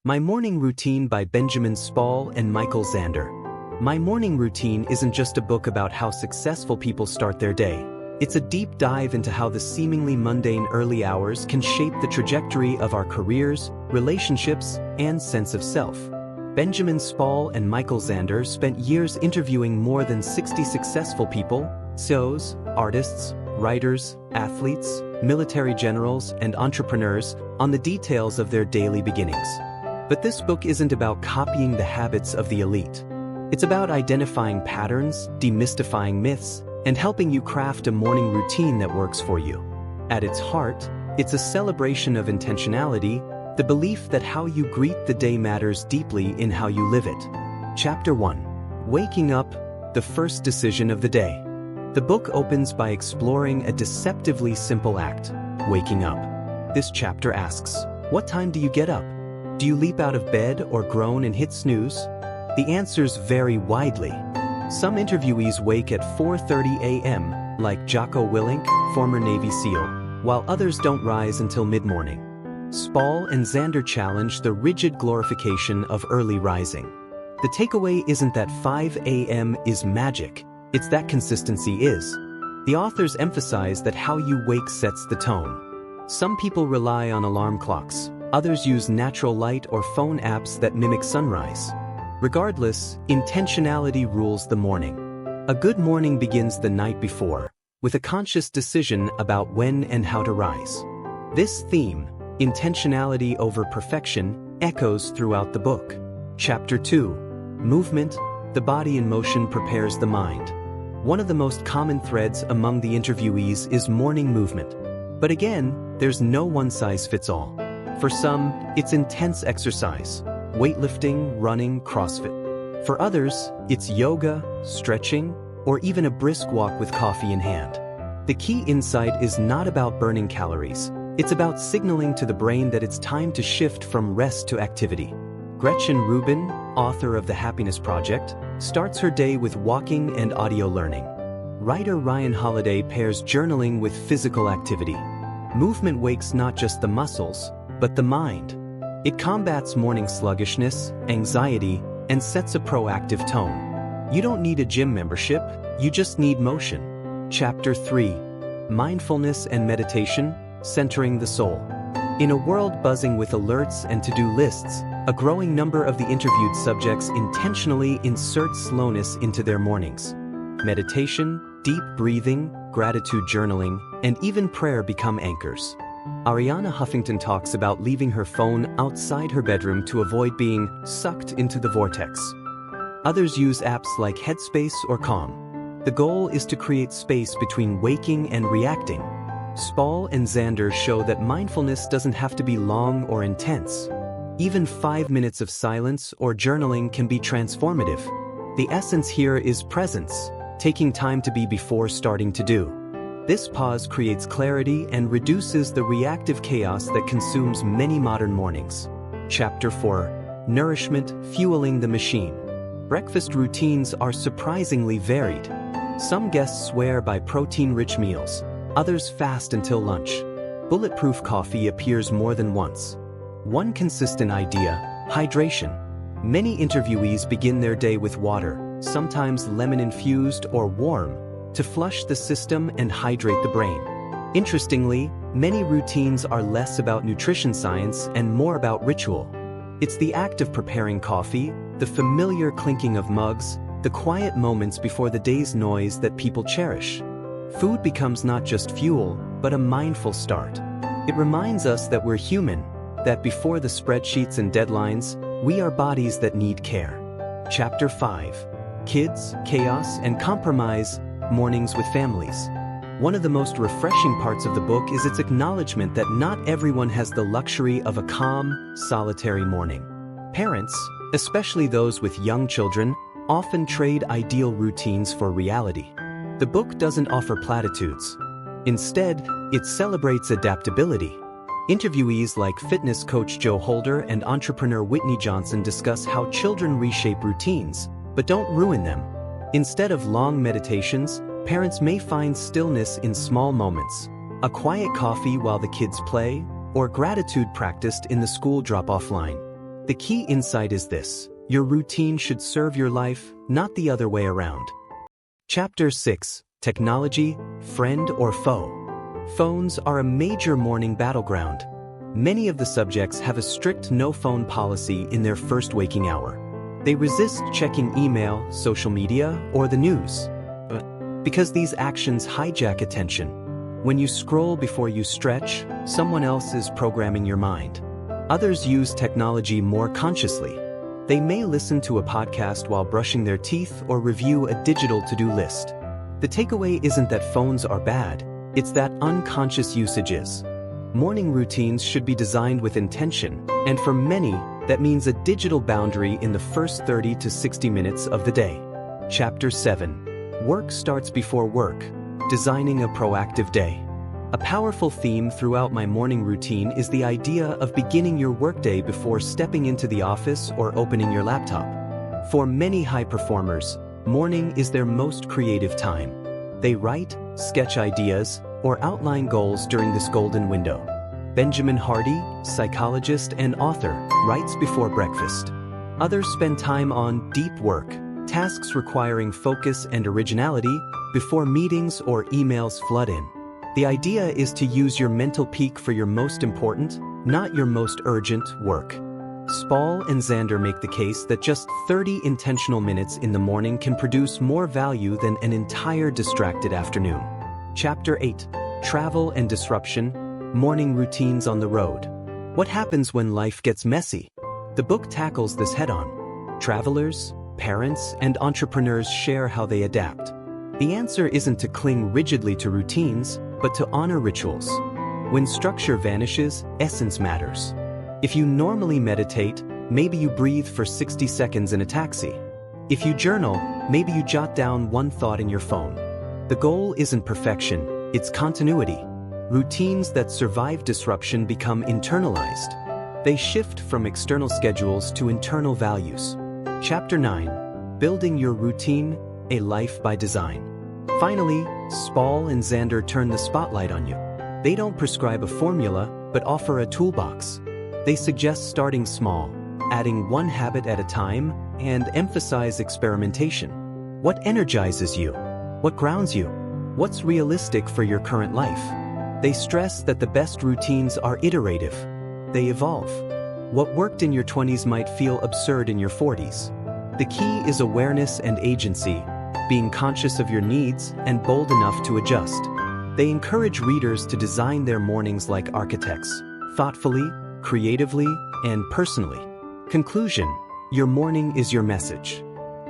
My Morning Routine by Benjamin Spall and Xander. My Morning Routine isn't just a book about how successful people start their day. It's a deep dive into how the seemingly mundane early hours can shape the trajectory of our careers, relationships, and sense of self. Benjamin Spall and Xander spent years interviewing more than 60 successful people, CEOs, artists, writers, athletes, military generals, and entrepreneurs on the details of their daily beginnings. But this book isn't about copying the habits of the elite. It's about identifying patterns, demystifying myths, and helping you craft a morning routine that works for you. At its heart, it's a celebration of intentionality, the belief that how you greet the day matters deeply in how you live it. Chapter 1. Waking Up, the First Decision of the Day. The book opens by exploring a deceptively simple act, waking up. This chapter asks, what time do you get up? Do you leap out of bed or groan and hit snooze? The answers vary widely. Some interviewees wake at 4:30 a.m., like Jocko Willink, former Navy SEAL, while others don't rise until mid-morning. Spall and Xander challenge the rigid glorification of early rising. The takeaway isn't that 5 a.m. is magic, it's that consistency is. The authors emphasize that how you wake sets the tone. Some people rely on alarm clocks. Others use natural light or phone apps that mimic sunrise. Regardless, intentionality rules the morning. A good morning begins the night before, with a conscious decision about when and how to rise. This theme, intentionality over perfection, echoes throughout the book. Chapter 2. Movement, the body in motion prepares the mind. One of the most common threads among the interviewees is morning movement. But again, there's no one-size-fits-all. For some, it's intense exercise, weightlifting, running, CrossFit. For others, it's yoga, stretching, or even a brisk walk with coffee in hand. The key insight is not about burning calories. It's about signaling to the brain that it's time to shift from rest to activity. Gretchen Rubin, author of The Happiness Project, starts her day with walking and audio learning. Writer Ryan Holiday pairs journaling with physical activity. Movement wakes not just the muscles, but the mind. It combats morning sluggishness, anxiety, and sets a proactive tone. You don't need a gym membership, you just need motion. Chapter 3. Mindfulness and meditation, centering the soul. In a world buzzing with alerts and to-do lists, a growing number of the interviewed subjects intentionally insert slowness into their mornings. Meditation, deep breathing, gratitude journaling, and even prayer become anchors. Ariana Huffington talks about leaving her phone outside her bedroom to avoid being sucked into the vortex. Others use apps like Headspace or Calm. The goal is to create space between waking and reacting. Spall and Xander show that mindfulness doesn't have to be long or intense. Even 5 minutes of silence or journaling can be transformative. The essence here is presence, taking time to be before starting to do. This pause creates clarity and reduces the reactive chaos that consumes many modern mornings. Chapter 4. Nourishment, fueling the machine. Breakfast routines are surprisingly varied. Some guests swear by protein-rich meals, others fast until lunch. Bulletproof coffee appears more than once. One consistent idea, hydration. Many interviewees begin their day with water, sometimes lemon-infused or warm, to flush the system and hydrate the brain. Interestingly, many routines are less about nutrition science and more about ritual. It's the act of preparing coffee, the familiar clinking of mugs, the quiet moments before the day's noise that people cherish. Food becomes not just fuel, but a mindful start. It reminds us that we're human, that before the spreadsheets and deadlines, we are bodies that need care. Chapter 5. Kids, Chaos, and Compromise, Mornings with Families. One of the most refreshing parts of the book is its acknowledgement that not everyone has the luxury of a calm, solitary morning. Parents, especially those with young children, often trade ideal routines for reality. The book doesn't offer platitudes. Instead, it celebrates adaptability. Interviewees like fitness coach Joe Holder and entrepreneur Whitney Johnson discuss how children reshape routines, but don't ruin them. Instead of long meditations, parents may find stillness in small moments, a quiet coffee while the kids play, or gratitude practiced in the school drop-off line. The key insight is this: your routine should serve your life, not the other way around. Chapter 6: Technology, Friend or Foe? Phones are a major morning battleground. Many of the subjects have a strict no-phone policy in their first waking hour. They resist checking email, social media, or the news. Because these actions hijack attention. When you scroll before you stretch, someone else is programming your mind. Others use technology more consciously. They may listen to a podcast while brushing their teeth or review a digital to-do list. The takeaway isn't that phones are bad, it's that unconscious usage is. Morning routines should be designed with intention, and for many, that means a digital boundary in the first 30 to 60 minutes of the day. Chapter 7: Work starts before work, designing a proactive day. A powerful theme throughout my morning routine is the idea of beginning your workday before stepping into the office or opening your laptop. For many high performers, morning is their most creative time. They write, sketch ideas, or outline goals during this golden window. Benjamin Hardy, psychologist and author, writes before breakfast. Others spend time on deep work, tasks requiring focus and originality, before meetings or emails flood in. The idea is to use your mental peak for your most important, not your most urgent, work. Spall and Xander make the case that just 30 intentional minutes in the morning can produce more value than an entire distracted afternoon. Chapter 8: Travel and Disruption, Morning Routines on the Road. What happens when life gets messy? The book tackles this head-on. Travelers, parents, and entrepreneurs share how they adapt. The answer isn't to cling rigidly to routines, but to honor rituals. When structure vanishes, essence matters. If you normally meditate, maybe you breathe for 60 seconds in a taxi. If you journal, maybe you jot down one thought in your phone. The goal isn't perfection, it's continuity. Routines that survive disruption become internalized. They shift from external schedules to internal values. Chapter 9: Building Your Routine, A Life by Design. Finally, Spall and Xander turn the spotlight on you. They don't prescribe a formula, but offer a toolbox. They suggest starting small, adding one habit at a time, and emphasize experimentation. What energizes you? What grounds you? What's realistic for your current life? They stress that the best routines are iterative. They evolve. What worked in your 20s might feel absurd in your 40s. The key is awareness and agency, being conscious of your needs and bold enough to adjust. They encourage readers to design their mornings like architects, thoughtfully, creatively, and personally. Conclusion: your morning is your message.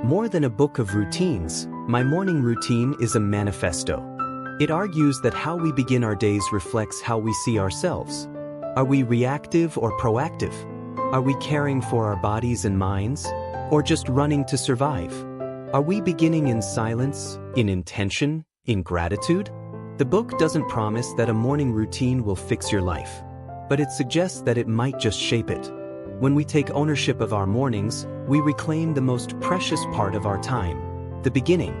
More than a book of routines, my morning routine is a manifesto. It argues that how we begin our days reflects how we see ourselves. Are we reactive or proactive? Are we caring for our bodies and minds, or just running to survive? Are we beginning in silence, in intention, in gratitude? The book doesn't promise that a morning routine will fix your life, but it suggests that it might just shape it. When we take ownership of our mornings, we reclaim the most precious part of our time, the beginning.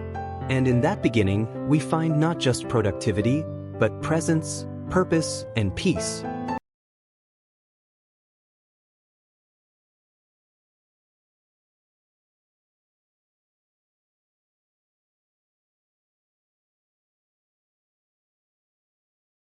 And in that beginning, we find not just productivity, but presence, purpose, and peace.